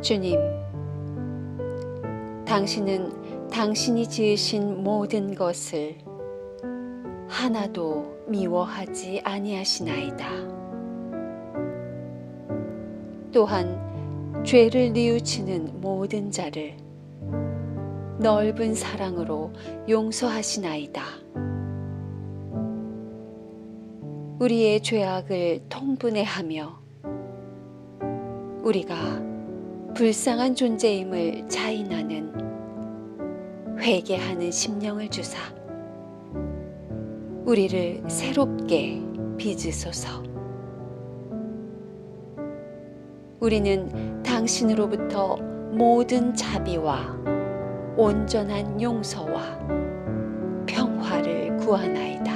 주님, 당신은 당신이 지으신 모든 것을 하나도 미워하지 아니하시나이다. 또한 죄를 뉘우치는 모든 자를 넓은 사랑으로 용서하시나이다. 우리의 죄악을 통분해하며 우리가 불쌍한 존재임을 자인하는 회개하는 심령을 주사 우리를 새롭게 빚으소서. 우리는 당신으로부터 모든 자비와 온전한 용서와 평화를 구하나이다.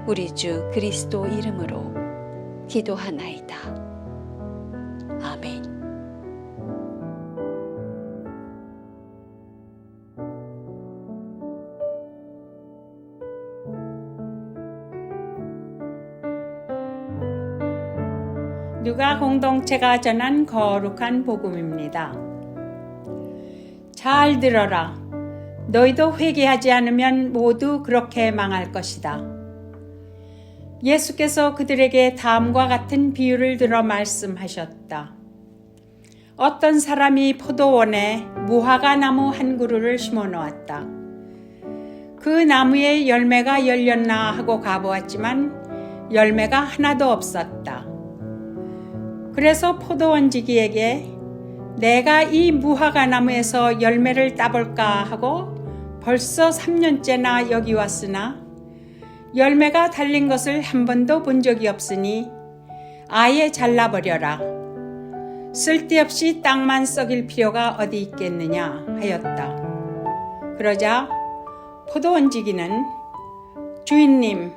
우리 주 그리스도 이름으로 기도하나이다. 아멘. 누가 공동체가 전한 거룩한 복음입니다. 잘 들어라. 너희도 회개하지 않으면 모두 그렇게 망할 것이다. 예수께서 그들에게 다음과 같은 비유를 들어 말씀하셨다. 어떤 사람이 포도원에 무화과 나무 한 그루를 심어 놓았다. 그 나무에 열매가 열렸나 하고 가보았지만 열매가 하나도 없었다. 그래서 포도원지기에게 내가 이 무화과 나무에서 열매를 따볼까 하고 벌써 3년째나 여기 왔으나 열매가 달린 것을 한 번도 본 적이 없으니 아예 잘라버려라. 쓸데없이 땅만 썩일 필요가 어디 있겠느냐 하였다. 그러자 포도원지기는 주인님,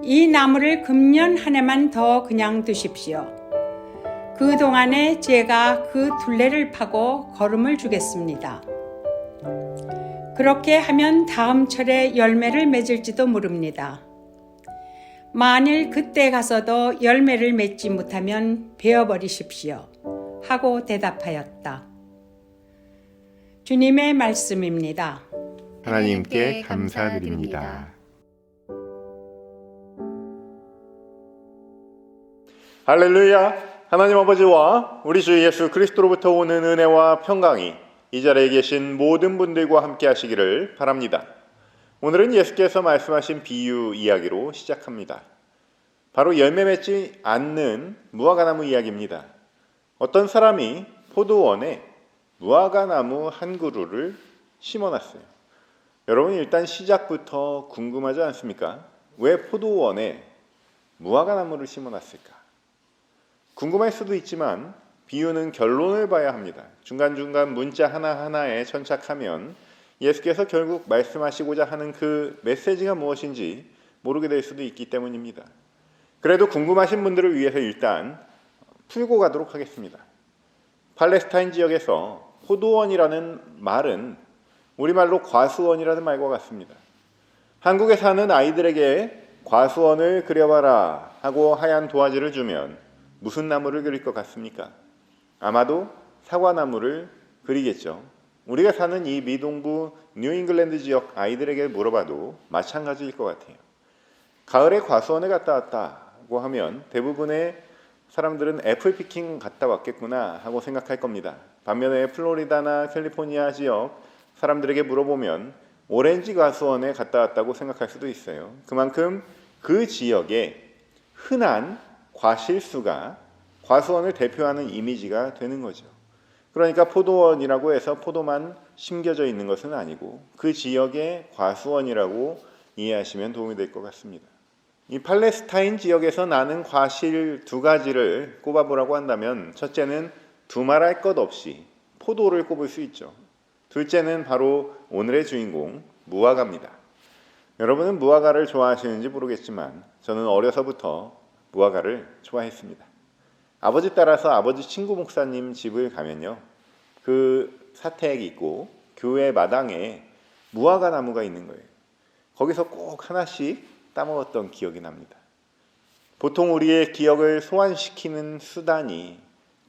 이 나무를 금년 한 해만 더 그냥 두십시오. 그 동안에 제가 그 둘레를 파고 거름을 주겠습니다. 그렇게 하면 다음 철에 열매를 맺을지도 모릅니다. 만일 그때 가서도 열매를 맺지 못하면 베어버리십시오. 하고 대답하였다. 주님의 말씀입니다. 하나님께 감사드립니다. 할렐루야! 하나님 아버지와 우리 주 예수 그리스도로부터 오는 은혜와 평강이 이 자리에 계신 모든 분들과 함께 하시기를 바랍니다. 오늘은 예수께서 말씀하신 비유 이야기로 시작합니다. 바로 열매 맺지 않는 무화과나무 이야기입니다. 어떤 사람이 포도원에 무화과나무 한 그루를 심어놨어요. 여러분, 일단 시작부터 궁금하지 않습니까? 왜 포도원에 무화과나무를 심어놨을까? 궁금할 수도 있지만 비유는 결론을 봐야 합니다. 중간중간 문자 하나하나에 천착하면 예수께서 결국 말씀하시고자 하는 그 메시지가 무엇인지 모르게 될 수도 있기 때문입니다. 그래도 궁금하신 분들을 위해서 일단 풀고 가도록 하겠습니다. 팔레스타인 지역에서 포도원이라는 말은 우리말로 과수원이라는 말과 같습니다. 한국에 사는 아이들에게 과수원을 그려봐라 하고 하얀 도화지를 주면 무슨 나무를 그릴 것 같습니까? 아마도 사과나무를 그리겠죠. 우리가 사는 이 미동부 뉴잉글랜드 지역 아이들에게 물어봐도 마찬가지일 것 같아요. 가을에 과수원에 갔다 왔다고 하면 대부분의 사람들은 애플 피킹 갔다 왔겠구나 하고 생각할 겁니다. 반면에 플로리다나 캘리포니아 지역 사람들에게 물어보면 오렌지 과수원에 갔다 왔다고 생각할 수도 있어요. 그만큼 그 지역에 흔한 과실수가 과수원을 대표하는 이미지가 되는 거죠. 그러니까 포도원이라고 해서 포도만 심겨져 있는 것은 아니고 그 지역의 과수원이라고 이해하시면 도움이 될 것 같습니다. 이 팔레스타인 지역에서 나는 과실 두 가지를 꼽아보라고 한다면 첫째는 두말할 것 없이 포도를 꼽을 수 있죠. 둘째는 바로 오늘의 주인공 무화과입니다. 여러분은 무화과를 좋아하시는지 모르겠지만 저는 어려서부터 무화과를 좋아했습니다. 아버지 따라서 아버지 친구 목사님 집을 가면요, 그 사택이 있고 교회 마당에 무화과 나무가 있는 거예요. 거기서 꼭 하나씩 따먹었던 기억이 납니다. 보통 우리의 기억을 소환시키는 수단이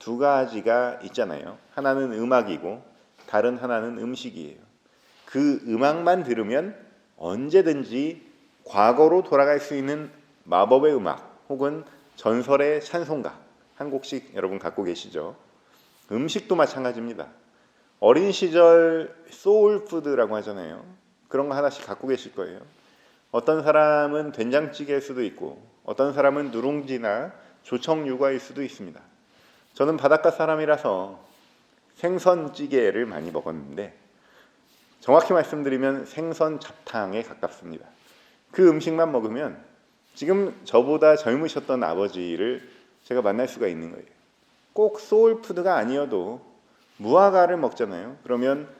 두 가지가 있잖아요. 하나는 음악이고 다른 하나는 음식이에요. 그 음악만 들으면 언제든지 과거로 돌아갈 수 있는 마법의 음악 혹은 전설의 찬송가 한 곡씩 여러분 갖고 계시죠? 음식도 마찬가지입니다. 어린 시절 소울푸드라고 하잖아요. 그런 거 하나씩 갖고 계실 거예요. 어떤 사람은 된장찌개일 수도 있고 어떤 사람은 누룽지나 조청유과일 수도 있습니다. 저는 바닷가 사람이라서 생선찌개를 많이 먹었는데 정확히 말씀드리면 생선 잡탕에 가깝습니다. 그 음식만 먹으면 지금 저보다 젊으셨던 아버지를 제가 만날 수가 있는 거예요. 꼭 소울푸드가 아니어도 무화과를 먹잖아요. 그러면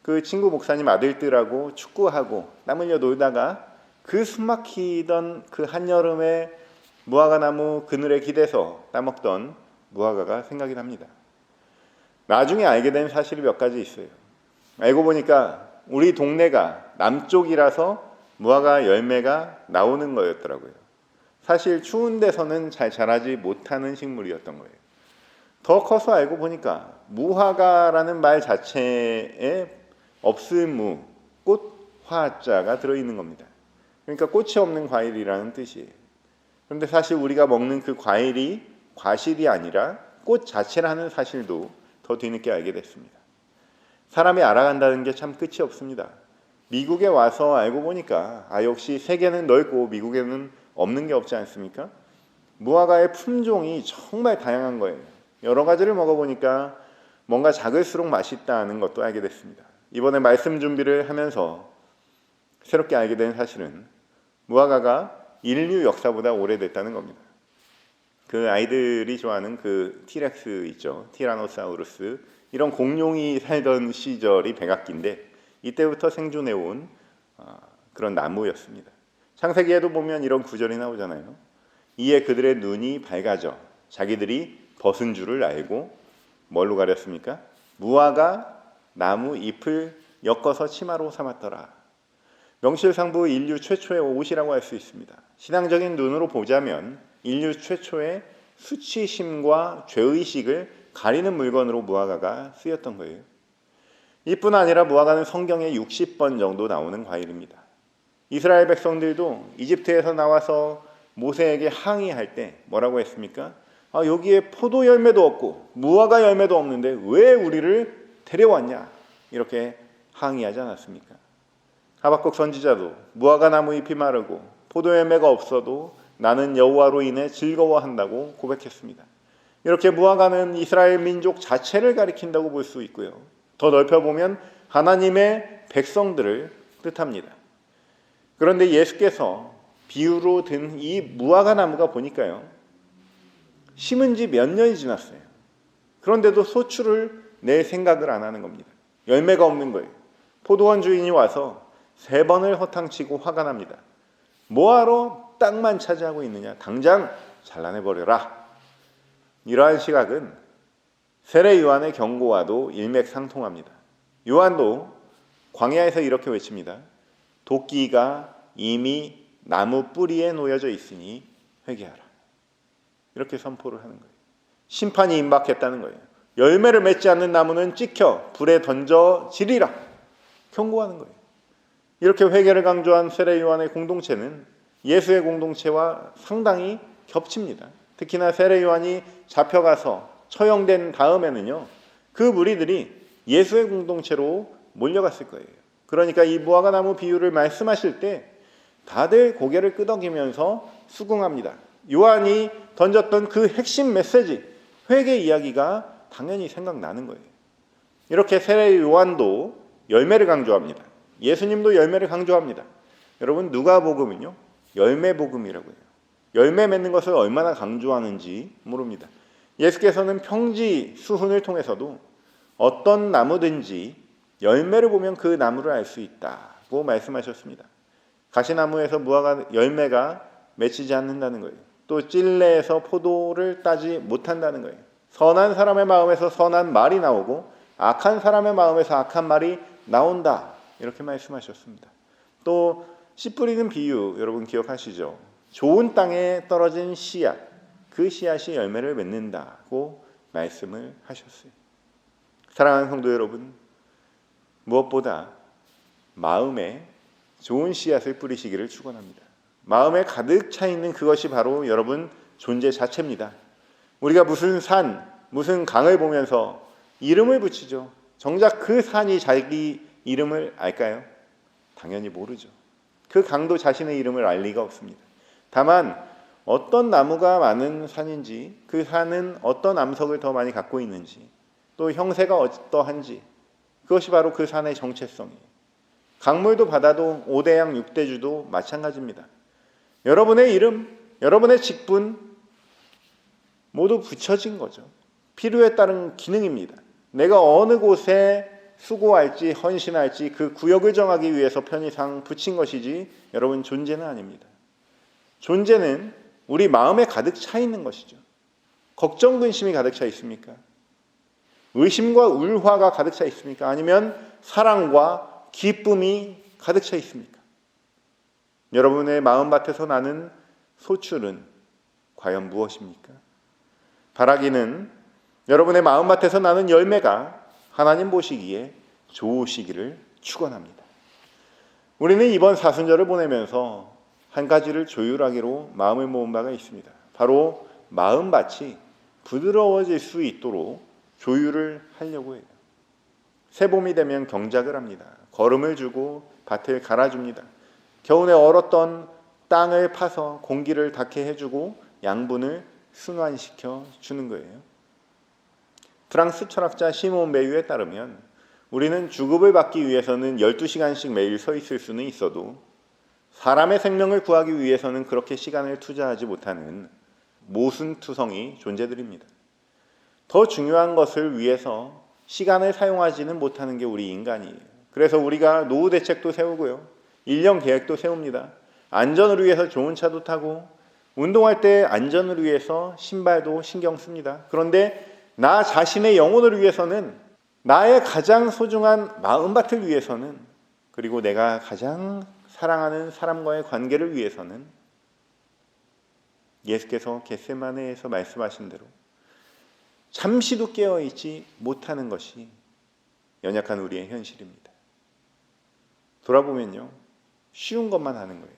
그 친구 목사님 아들들하고 축구하고 땀 흘려 놀다가 그 숨막히던 그 한여름에 무화과나무 그늘에 기대서 따먹던 무화과가 생각이 납니다. 나중에 알게 된 사실이 몇 가지 있어요. 알고 보니까 우리 동네가 남쪽이라서 무화과 열매가 나오는 거였더라고요. 사실 추운 데서는 잘 자라지 못하는 식물이었던 거예요. 더 커서 알고 보니까 무화과라는 말 자체에 없을무, 꽃, 화자가 들어있는 겁니다. 그러니까 꽃이 없는 과일이라는 뜻이에요. 그런데 사실 우리가 먹는 그 과일이 과실이 아니라 꽃 자체라는 사실도 더 뒤늦게 알게 됐습니다. 사람이 알아간다는 게 참 끝이 없습니다. 미국에 와서 알고 보니까 역시 세계는 넓고 미국에는 없는 게 없지 않습니까? 무화과의 품종이 정말 다양한 거예요. 여러 가지를 먹어보니까 뭔가 작을수록 맛있다는 것도 알게 됐습니다. 이번에 말씀 준비를 하면서 새롭게 알게 된 사실은 무화과가 인류 역사보다 오래됐다는 겁니다. 그 아이들이 좋아하는 그 티렉스 있죠. 티라노사우루스. 이런 공룡이 살던 시절이 백악기인데 이때부터 생존해온 그런 나무였습니다. 창세기에도 보면 이런 구절이 나오잖아요. 이에 그들의 눈이 밝아져 자기들이 벗은 줄을 알고 뭘로 가렸습니까? 무화과 나무 잎을 엮어서 치마로 삼았더라. 명실상부 인류 최초의 옷이라고 할 수 있습니다. 신앙적인 눈으로 보자면 인류 최초의 수치심과 죄의식을 가리는 물건으로 무화과가 쓰였던 거예요. 이뿐 아니라 무화과는 성경에 60번 정도 나오는 과일입니다. 이스라엘 백성들도 이집트에서 나와서 모세에게 항의할 때 뭐라고 했습니까? 여기에 포도 열매도 없고 무화과 열매도 없는데 왜 우리를 데려왔냐? 이렇게 항의하지 않았습니까? 하박국 선지자도 무화과 나무 잎이 마르고 포도 열매가 없어도 나는 여호와로 인해 즐거워한다고 고백했습니다. 이렇게 무화과는 이스라엘 민족 자체를 가리킨다고 볼 수 있고요. 더 넓혀보면 하나님의 백성들을 뜻합니다. 그런데 예수께서 비유로 든 이 무화과 나무가 보니까요. 심은 지 몇 년이 지났어요. 그런데도 소출을 낼 생각을 안 하는 겁니다. 열매가 없는 거예요. 포도원 주인이 와서 3번을 허탕치고 화가 납니다. 뭐하러 땅만 차지하고 있느냐. 당장 잘라내버려라. 이러한 시각은 세례 요한의 경고와도 일맥상통합니다. 요한도 광야에서 이렇게 외칩니다. 도끼가 이미 나무 뿌리에 놓여져 있으니 회개하라. 이렇게 선포를 하는 거예요. 심판이 임박했다는 거예요. 열매를 맺지 않는 나무는 찍혀 불에 던져지리라. 경고하는 거예요. 이렇게 회개를 강조한 세례 요한의 공동체는 예수의 공동체와 상당히 겹칩니다. 특히나 세례 요한이 잡혀가서 처형된 다음에는요. 그 무리들이 예수의 공동체로 몰려갔을 거예요. 그러니까 이 무화과 나무 비유를 말씀하실 때 다들 고개를 끄덕이면서 수긍합니다. 요한이 던졌던 그 핵심 메시지, 회개 이야기가 당연히 생각나는 거예요. 이렇게 세례 요한도 열매를 강조합니다. 예수님도 열매를 강조합니다. 여러분 누가복음은요. 열매복음이라고 해요. 열매 맺는 것을 얼마나 강조하는지 모릅니다. 예수께서는 평지 수훈을 통해서도 어떤 나무든지 열매를 보면 그 나무를 알 수 있다고 말씀하셨습니다. 가시나무에서 무화과 열매가 맺히지 않는다는 거예요. 또 찔레에서 포도를 따지 못한다는 거예요. 선한 사람의 마음에서 선한 말이 나오고 악한 사람의 마음에서 악한 말이 나온다. 이렇게 말씀하셨습니다. 또 씨 뿌리는 비유 여러분 기억하시죠? 좋은 땅에 떨어진 씨앗, 그 씨앗이 열매를 맺는다고 말씀을 하셨어요. 사랑하는 성도 여러분, 무엇보다 마음에 좋은 씨앗을 뿌리시기를 축원합니다. 마음에 가득 차 있는 그것이 바로 여러분 존재 자체입니다. 우리가 무슨 산, 무슨 강을 보면서 이름을 붙이죠. 정작 그 산이 자기 이름을 알까요? 당연히 모르죠. 그 강도 자신의 이름을 알 리가 없습니다. 다만 어떤 나무가 많은 산인지, 그 산은 어떤 암석을 더 많이 갖고 있는지, 또 형세가 어떠한지, 그것이 바로 그 산의 정체성이에요. 강물도 바다도 5대양 6대주도 마찬가지입니다. 여러분의 이름, 여러분의 직분 모두 붙여진 거죠. 필요에 따른 기능입니다. 내가 어느 곳에 수고할지 헌신할지 그 구역을 정하기 위해서 편의상 붙인 것이지 여러분 존재는 아닙니다. 존재는 우리 마음에 가득 차 있는 것이죠. 걱정, 근심이 가득 차 있습니까? 의심과 울화가 가득 차 있습니까? 아니면 사랑과 기쁨이 가득 차 있습니까? 여러분의 마음밭에서 나는 소출은 과연 무엇입니까? 바라기는 여러분의 마음밭에서 나는 열매가 하나님 보시기에 좋으시기를 축원합니다. 우리는 이번 사순절을 보내면서 한 가지를 조율하기로 마음을 모은 바가 있습니다. 바로 마음밭이 부드러워질 수 있도록 조율을 하려고 해요. 새봄이 되면 경작을 합니다. 거름을 주고 밭을 갈아줍니다. 겨우내 얼었던 땅을 파서 공기를 닿게 해주고 양분을 순환시켜 주는 거예요. 프랑스 철학자 시몬 베유에 따르면 우리는 주급을 받기 위해서는 12시간씩 매일 서 있을 수는 있어도 사람의 생명을 구하기 위해서는 그렇게 시간을 투자하지 못하는 모순투성이 존재들입니다. 더 중요한 것을 위해서 시간을 사용하지는 못하는 게 우리 인간이에요. 그래서 우리가 노후 대책도 세우고요. 1년 계획도 세웁니다. 안전을 위해서 좋은 차도 타고 운동할 때 안전을 위해서 신발도 신경 씁니다. 그런데 나 자신의 영혼을 위해서는, 나의 가장 소중한 마음밭을 위해서는, 그리고 내가 가장 사랑하는 사람과의 관계를 위해서는 예수께서 겟세마네에서 말씀하신 대로 잠시도 깨어있지 못하는 것이 연약한 우리의 현실입니다. 돌아보면요, 쉬운 것만 하는 거예요.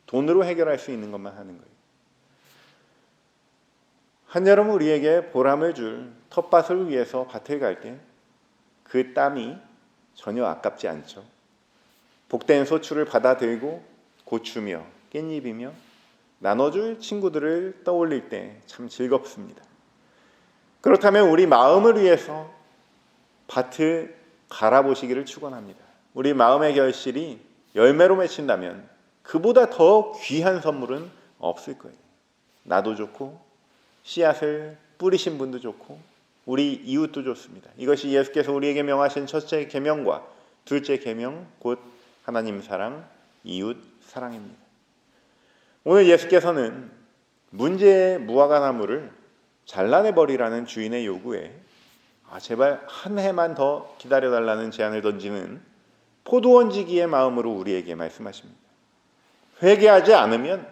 돈으로 해결할 수 있는 것만 하는 거예요. 한여름 우리에게 보람을 줄 텃밭을 위해서 밭을 갈 때 그 땀이 전혀 아깝지 않죠. 복된 소출을 받아들고 고추며 깻잎이며 나눠줄 친구들을 떠올릴 때 참 즐겁습니다. 그렇다면 우리 마음을 위해서 밭을 갈아보시기를 축원합니다. 우리 마음의 결실이 열매로 맺힌다면 그보다 더 귀한 선물은 없을 거예요. 나도 좋고 씨앗을 뿌리신 분도 좋고 우리 이웃도 좋습니다. 이것이 예수께서 우리에게 명하신 첫째 계명과 둘째 계명, 곧 하나님 사랑, 이웃 사랑입니다. 오늘 예수께서는 문제의 무화과나무를 잘라내버리라는 주인의 요구에 제발 한 해만 더 기다려달라는 제안을 던지는 포도원지기의 마음으로 우리에게 말씀하십니다. 회개하지 않으면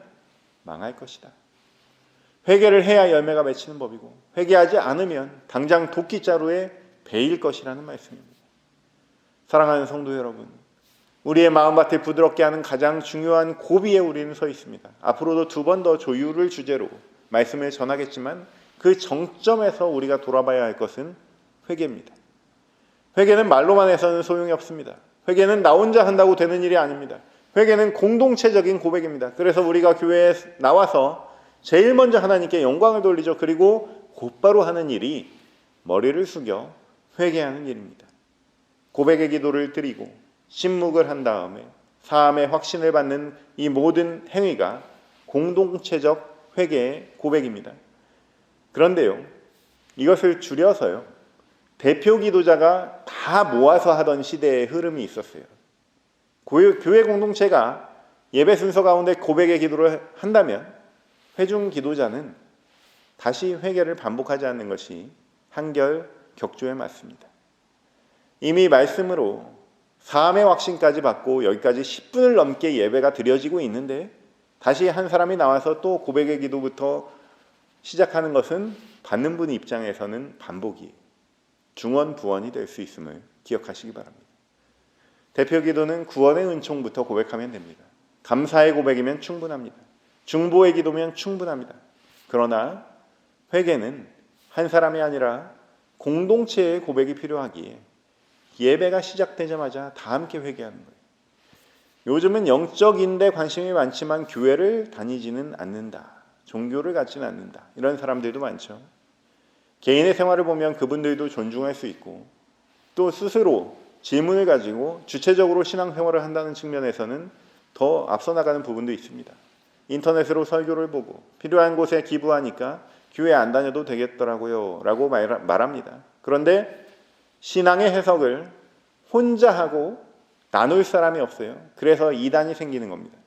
망할 것이다. 회개를 해야 열매가 맺히는 법이고 회개하지 않으면 당장 도끼자루에 베일 것이라는 말씀입니다. 사랑하는 성도 여러분, 우리의 마음밭을 부드럽게 하는 가장 중요한 고비에 우리는 서 있습니다. 앞으로도 2번 더 조율을 주제로 말씀을 전하겠지만 그 정점에서 우리가 돌아봐야 할 것은 회개입니다. 회개는 말로만 해서는 소용이 없습니다. 회개는 나 혼자 한다고 되는 일이 아닙니다. 회개는 공동체적인 고백입니다. 그래서 우리가 교회에 나와서 제일 먼저 하나님께 영광을 돌리죠. 그리고 곧바로 하는 일이 머리를 숙여 회개하는 일입니다. 고백의 기도를 드리고 신묵을 한 다음에 사함의 확신을 받는 이 모든 행위가 공동체적 회개의 고백입니다. 그런데요, 이것을 줄여서요, 대표 기도자가 다 모아서 하던 시대의 흐름이 있었어요. 교회 공동체가 예배 순서 가운데 고백의 기도를 한다면 회중 기도자는 다시 회개를 반복하지 않는 것이 한결 격조에 맞습니다. 이미 말씀으로 사함의 확신까지 받고 여기까지 10분을 넘게 예배가 드려지고 있는데 다시 한 사람이 나와서 또 고백의 기도부터 시작하는 것은 받는 분 입장에서는 반복이에요. 중원 부원이 될 수 있음을 기억하시기 바랍니다. 대표 기도는 구원의 은총부터 고백하면 됩니다. 감사의 고백이면 충분합니다. 중보의 기도면 충분합니다. 그러나 회개는 한 사람이 아니라 공동체의 고백이 필요하기에 예배가 시작되자마자 다 함께 회개하는 거예요. 요즘은 영적인데 관심이 많지만 교회를 다니지는 않는다. 종교를 갖지는 않는다. 이런 사람들도 많죠. 개인의 생활을 보면 그분들도 존중할 수 있고 또 스스로 질문을 가지고 주체적으로 신앙생활을 한다는 측면에서는 더 앞서 나가는 부분도 있습니다. 인터넷으로 설교를 보고 필요한 곳에 기부하니까 교회 안 다녀도 되겠더라고요 라고 말합니다. 그런데 신앙의 해석을 혼자 하고 나눌 사람이 없어요. 그래서 이단이 생기는 겁니다.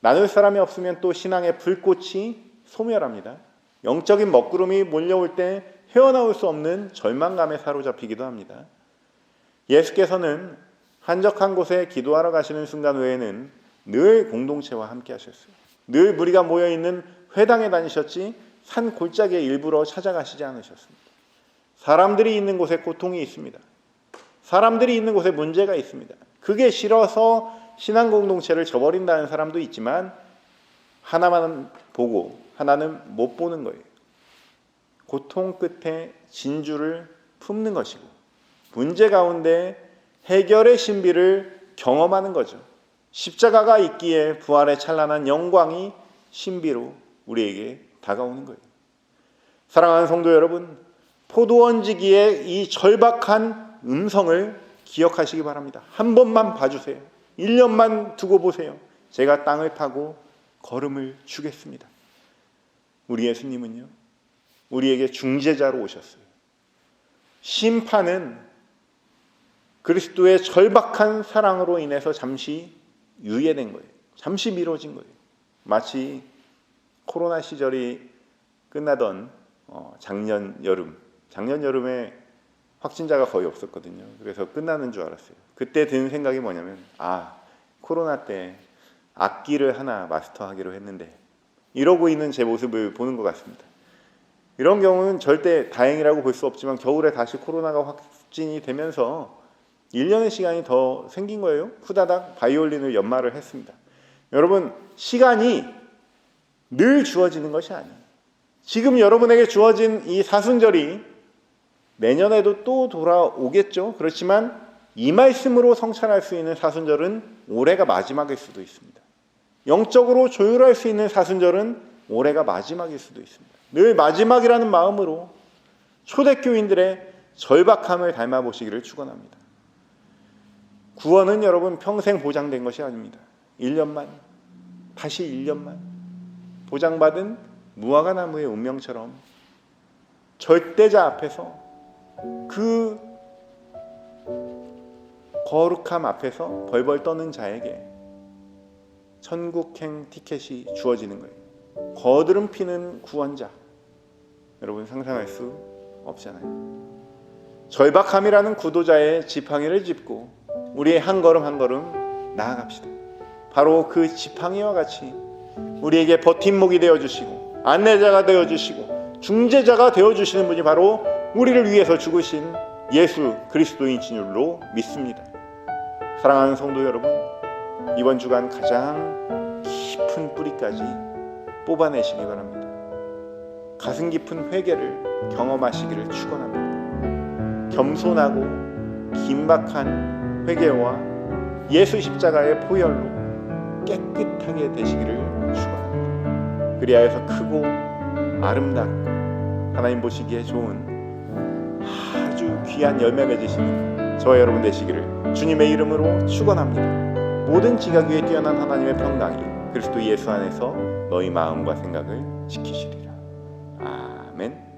나눌 사람이 없으면 또 신앙의 불꽃이 소멸합니다. 영적인 먹구름이 몰려올 때 헤어나올 수 없는 절망감에 사로잡히기도 합니다. 예수께서는 한적한 곳에 기도하러 가시는 순간 외에는 늘 공동체와 함께 하셨어요. 늘 무리가 모여있는 회당에 다니셨지 산 골짜기에 일부러 찾아가시지 않으셨습니다. 사람들이 있는 곳에 고통이 있습니다. 사람들이 있는 곳에 문제가 있습니다. 그게 싫어서 신앙 공동체를 저버린다는 사람도 있지만 하나만 보고 하나는 못 보는 거예요. 고통 끝에 진주를 품는 것이고 문제 가운데 해결의 신비를 경험하는 거죠. 십자가가 있기에 부활의 찬란한 영광이 신비로 우리에게 다가오는 거예요. 사랑하는 성도 여러분, 포도원지기의 이 절박한 음성을 기억하시기 바랍니다. 한 번만 봐주세요. 1년만 두고 보세요. 제가 땅을 파고 걸음을 주겠습니다. 우리 예수님은요, 우리에게 중재자로 오셨어요. 심판은 그리스도의 절박한 사랑으로 인해서 잠시 유예된 거예요. 잠시 미뤄진 거예요. 마치 코로나 시절이 끝나던 작년 여름에 확진자가 거의 없었거든요. 그래서 끝나는 줄 알았어요. 그때 든 생각이 뭐냐면 코로나 때 악기를 하나 마스터하기로 했는데 이러고 있는 제 모습을 보는 것 같습니다. 이런 경우는 절대 다행이라고 볼 수 없지만 겨울에 다시 코로나가 확진이 되면서 1년의 시간이 더 생긴 거예요. 후다닥 바이올린을 연마를 했습니다. 여러분, 시간이 늘 주어지는 것이 아니에요. 지금 여러분에게 주어진 이 사순절이 내년에도 또 돌아오겠죠. 그렇지만 이 말씀으로 성찰할 수 있는 사순절은 올해가 마지막일 수도 있습니다. 영적으로 조율할 수 있는 사순절은 올해가 마지막일 수도 있습니다. 늘 마지막이라는 마음으로 초대교인들의 절박함을 닮아보시기를 축원합니다. 구원은 여러분 평생 보장된 것이 아닙니다. 1년만, 다시 1년만 보장받은 무화과나무의 운명처럼 절대자 앞에서 그 거룩함 앞에서 벌벌 떠는 자에게 천국행 티켓이 주어지는 거예요. 거드름 피는 구원자. 여러분 상상할 수 없잖아요. 절박함이라는 구도자의 지팡이를 짚고 우리의 한 걸음 한 걸음 나아갑시다. 바로 그 지팡이와 같이 우리에게 버팀목이 되어주시고 안내자가 되어주시고 중재자가 되어주시는 분이 바로 우리를 위해서 죽으신 예수 그리스도인 줄로 믿습니다. 사랑하는 성도 여러분, 이번 주간 가장 깊은 뿌리까지 뽑아내시기 바랍니다. 가슴 깊은 회개를 경험하시기를 축원합니다. 겸손하고 긴박한 회개와 예수 십자가의 보혈로 깨끗하게 되시기를 축원합니다. 그리하여서 크고 아름답고 하나님 보시기에 좋은 아주 귀한 열매 맺으시는 저와 여러분 되시기를 주님의 이름으로 축원합니다. 모든 지각 위에 뛰어난 하나님의 평강이 그리스도 예수 안에서 너희 마음과 생각을 지키시리라. 아멘.